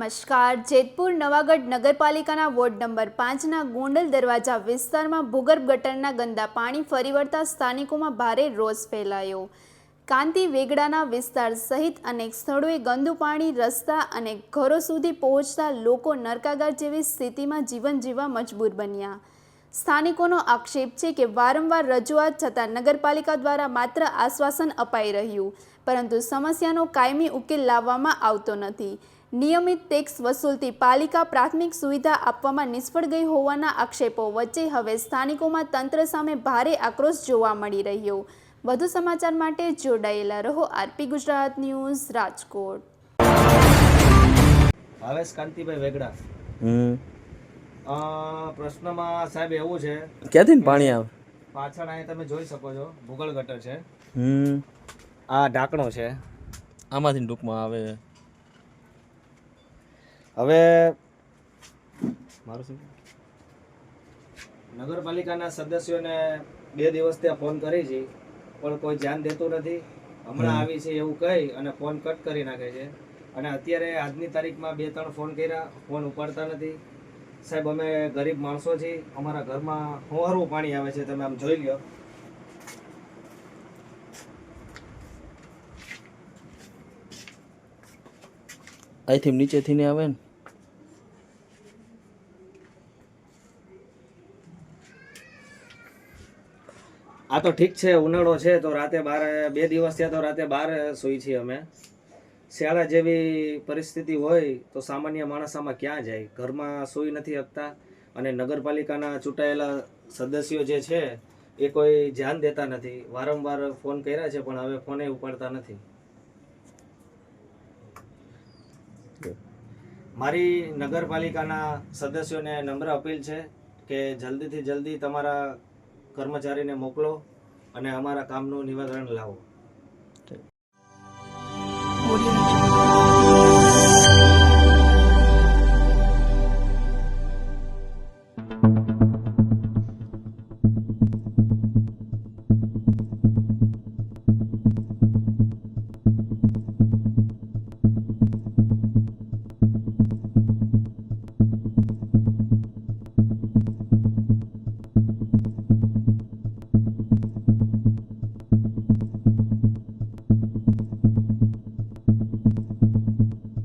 નમસ્કાર. જેતપુર નવાગઢ નગરપાલિકાના ward number 5ના Gondal દરવાજા વિસ્તારમાં ભૂગર્ભ ગટરના ગંદા પાણી ફરી વળતા સ્થાનિકોમાં ભારે રોષ ફેલાયો. કાંતિ વેગડાના વિસ્તાર સહિત અનેક સ્થળોએ ગંદુ પાણી રસ્તા અને ઘરો સુધી પહોંચતા લોકો નરકાગાર જેવી સ્થિતિમાં જીવન જીવવા મજબૂર બન્યા. સ્થાનિકોનો આક્ષેપ છે કે વારંવાર રજૂઆત છતાં નગરપાલિકા દ્વારા માત્ર આશ્વાસન અપાઈ રહ્યું, પરંતુ સમસ્યાનો કાયમી ઉકેલ લાવવામાં આવતો નથી. નિયમિત ટેક્સ વસૂલતી પાલિકા પ્રાથમિક સુવિધા આપવામાં નિષ્ફળ ગઈ હોવાના આક્ષેપો વચ્ચે હવે સ્થાનિકોમાં તંત્ર સામે ભારે આક્રોશ જોવા મળી રહ્યો. વધુ સમાચાર માટે જોડાયેલા રહો આરપી ગુજરાત ન્યૂઝ રાજકોટ. ભાવેશ કાંતિભાઈ વેગડા. પ્રશ્નમાં સાહેબ એવું છે, ક્યાંથી પાણી આવે? પાછળ અહીંયા તમે જોઈ શકો છો ભૂગળ ગટર છે, આ ઢાંકણો છે, આમાંથી ટૂંકમાં આવે. હવે મારું શું, નગરપાલિકાના સદસ્યોને 2 દિવસ ત્યાં ફોન કરી છે પણ કોઈ ધ્યાન દેતું નથી. હમણાં આવી છે એવું કહી અને ફોન કટ કરી નાખે છે. અને અત્યારે આજની તારીખમાં 2-3 ફોન કર્યા, ફોન ઉપાડતા નથી. સાહેબ અમે ગરીબ માણસો છીએ, અમારા ઘરમાં હોવારું પાણી આવે છે, તમે આમ જોઈ લો. અહીંથી નીચેથી ને આવે ને. આ તો ઠીક છે, ઉનાળો છે તો રાતે 2 દિવસ થયા તો રાતે 12 સૂઈ છીએ અમે. શિયાળા જેવી પરિસ્થિતિ હોય તો સામાન્ય માણસ આમાં ક્યાં જાય? ઘરમાં સૂઈ નથી શકતા. અને નગરપાલિકાના ચૂંટાયેલા સદસ્યો જે છે એ કોઈ ધ્યાન દેતા નથી. વારંવાર ફોન કર્યા છે પણ હવે ફોને ઉપાડતા નથી. મારી નગરપાલિકાના સદસ્યોને નમ્ર અપીલ છે કે જલ્દીથી જલ્દી તમારા કર્મચારીને મોકલો અને અમારા કામનું નિવારણ લાવો. Audio